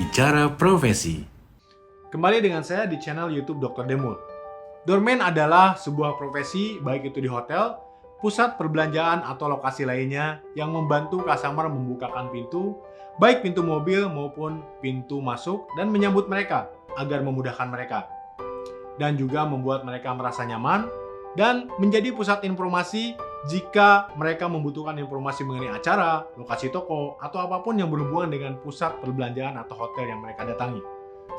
Bicara Profesi. Kembali dengan saya di channel YouTube Dr. Demul. Doorman adalah sebuah profesi baik itu di hotel, pusat perbelanjaan atau lokasi lainnya yang membantu customer membukakan pintu, baik pintu mobil maupun pintu masuk dan menyambut mereka agar memudahkan mereka. Dan juga membuat mereka merasa nyaman dan menjadi pusat informasi jika mereka membutuhkan informasi mengenai acara, lokasi toko, atau apapun yang berhubungan dengan pusat perbelanjaan atau hotel yang mereka datangi.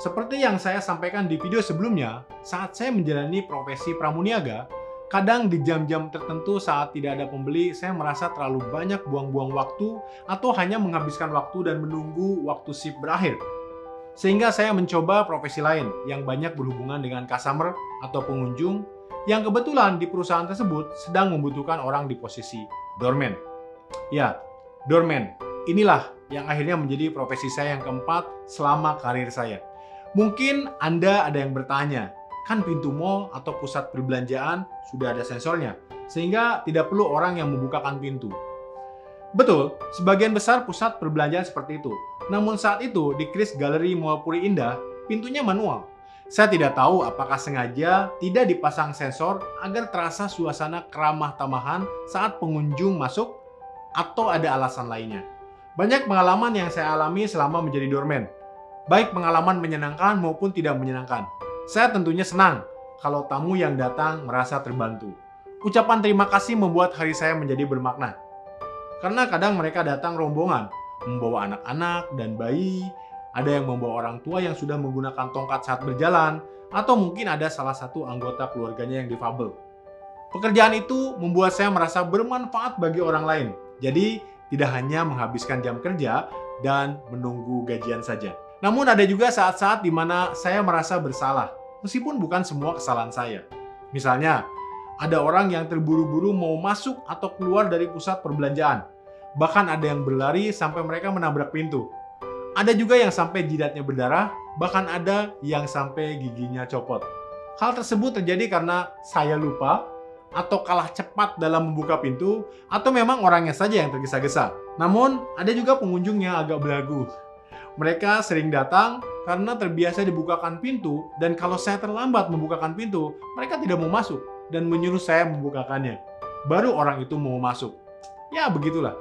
Seperti yang saya sampaikan di video sebelumnya, saat saya menjalani profesi pramuniaga, kadang di jam-jam tertentu saat tidak ada pembeli, saya merasa terlalu banyak buang-buang waktu atau hanya menghabiskan waktu dan menunggu waktu shift berakhir. Sehingga saya mencoba profesi lain yang banyak berhubungan dengan customer atau pengunjung yang kebetulan di perusahaan tersebut sedang membutuhkan orang di posisi doorman. Ya, doorman. Inilah yang akhirnya menjadi profesi saya yang keempat selama karir saya. Mungkin Anda ada yang bertanya, kan pintu mall atau pusat perbelanjaan sudah ada sensornya, sehingga tidak perlu orang yang membukakan pintu. Betul, sebagian besar pusat perbelanjaan seperti itu. Namun saat itu di Kris Galeri Mall Puri Indah, pintunya manual. Saya tidak tahu apakah sengaja tidak dipasang sensor agar terasa suasana keramah tamahan saat pengunjung masuk atau ada alasan lainnya. Banyak pengalaman yang saya alami selama menjadi doorman, baik pengalaman menyenangkan maupun tidak menyenangkan. Saya tentunya senang kalau tamu yang datang merasa terbantu. Ucapan terima kasih membuat hari saya menjadi bermakna. Karena kadang mereka datang rombongan, membawa anak-anak dan bayi, ada yang membawa orang tua yang sudah menggunakan tongkat saat berjalan, atau mungkin ada salah satu anggota keluarganya yang difabel. Pekerjaan itu membuat saya merasa bermanfaat bagi orang lain. Jadi, tidak hanya menghabiskan jam kerja dan menunggu gajian saja. Namun ada juga saat-saat di mana saya merasa bersalah, meskipun bukan semua kesalahan saya. Misalnya, ada orang yang terburu-buru mau masuk atau keluar dari pusat perbelanjaan. Bahkan ada yang berlari sampai mereka menabrak pintu. Ada juga yang sampai jidatnya berdarah, bahkan ada yang sampai giginya copot. Hal tersebut terjadi karena saya lupa, atau kalah cepat dalam membuka pintu, atau memang orangnya saja yang tergesa-gesa. Namun, ada juga pengunjung yang agak belagu. Mereka sering datang karena terbiasa dibukakan pintu, dan kalau saya terlambat membukakan pintu, mereka tidak mau masuk dan menyuruh saya membukakannya. Baru orang itu mau masuk. Ya, begitulah.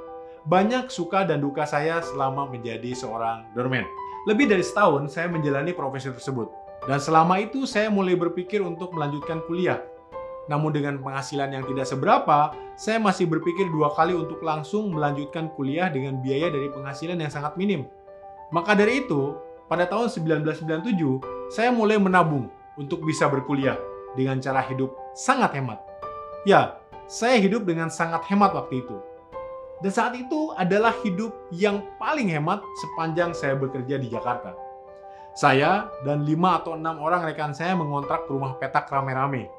Banyak suka dan duka saya selama menjadi seorang doorman. Lebih dari setahun saya menjalani profesi tersebut. Dan selama itu saya mulai berpikir untuk melanjutkan kuliah. Namun dengan penghasilan yang tidak seberapa, saya masih berpikir 2 kali untuk langsung melanjutkan kuliah dengan biaya dari penghasilan yang sangat minim. Maka dari itu, pada tahun 1997, saya mulai menabung untuk bisa berkuliah dengan cara hidup sangat hemat. Ya, saya hidup dengan sangat hemat waktu itu. Dan saat itu adalah hidup yang paling hemat sepanjang saya bekerja di Jakarta. Saya dan 5 atau 6 orang rekan saya mengontrak rumah petak rame-rame.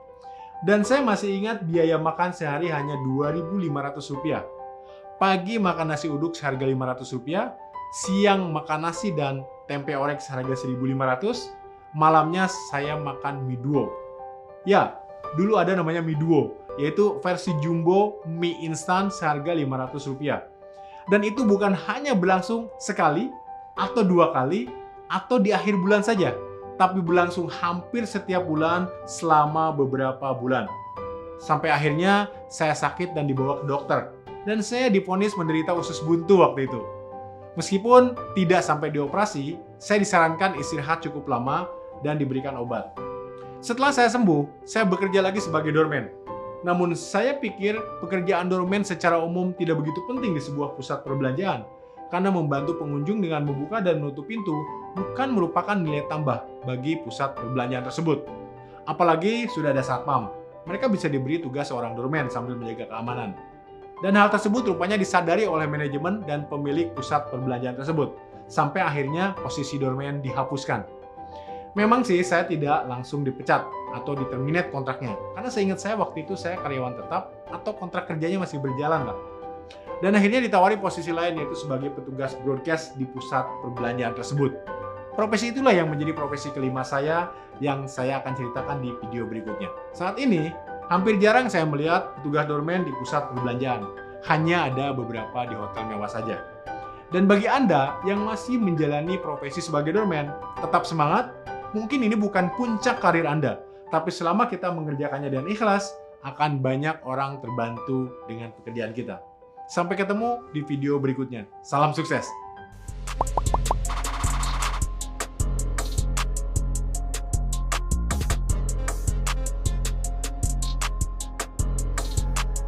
Dan saya masih ingat biaya makan sehari hanya Rp2.500. Pagi makan nasi uduk seharga Rp500, siang makan nasi dan tempe orek seharga Rp1.500, malamnya saya makan mie duo. Ya, dulu ada namanya mie duo, yaitu versi jumbo mie instan seharga Rp500. Dan itu bukan hanya berlangsung sekali, atau 2 kali, atau di akhir bulan saja, tapi berlangsung hampir setiap bulan selama beberapa bulan. Sampai akhirnya saya sakit dan dibawa ke dokter, dan saya divonis menderita usus buntu waktu itu. Meskipun tidak sampai dioperasi, saya disarankan istirahat cukup lama dan diberikan obat. Setelah saya sembuh, saya bekerja lagi sebagai doorman. Namun saya pikir pekerjaan doorman secara umum tidak begitu penting di sebuah pusat perbelanjaan, karena membantu pengunjung dengan membuka dan menutup pintu bukan merupakan nilai tambah bagi pusat perbelanjaan tersebut. Apalagi sudah ada satpam, mereka bisa diberi tugas seorang doorman sambil menjaga keamanan. Dan hal tersebut rupanya disadari oleh manajemen dan pemilik pusat perbelanjaan tersebut, sampai akhirnya posisi doorman dihapuskan. Memang sih saya tidak langsung dipecat atau diterminate kontraknya, karena seingat saya waktu itu saya karyawan tetap atau kontrak kerjanya masih berjalan lah. Dan akhirnya ditawari posisi lain, yaitu sebagai petugas broadcast di pusat perbelanjaan tersebut. Profesi itulah yang menjadi profesi kelima saya yang saya akan ceritakan di video berikutnya. Saat ini, hampir jarang saya melihat petugas doorman di pusat perbelanjaan. Hanya ada beberapa di hotel mewah saja. Dan bagi Anda yang masih menjalani profesi sebagai doorman, tetap semangat. Mungkin ini bukan puncak karir Anda, tapi selama kita mengerjakannya dengan ikhlas, akan banyak orang terbantu dengan pekerjaan kita. Sampai ketemu di video berikutnya. Salam sukses!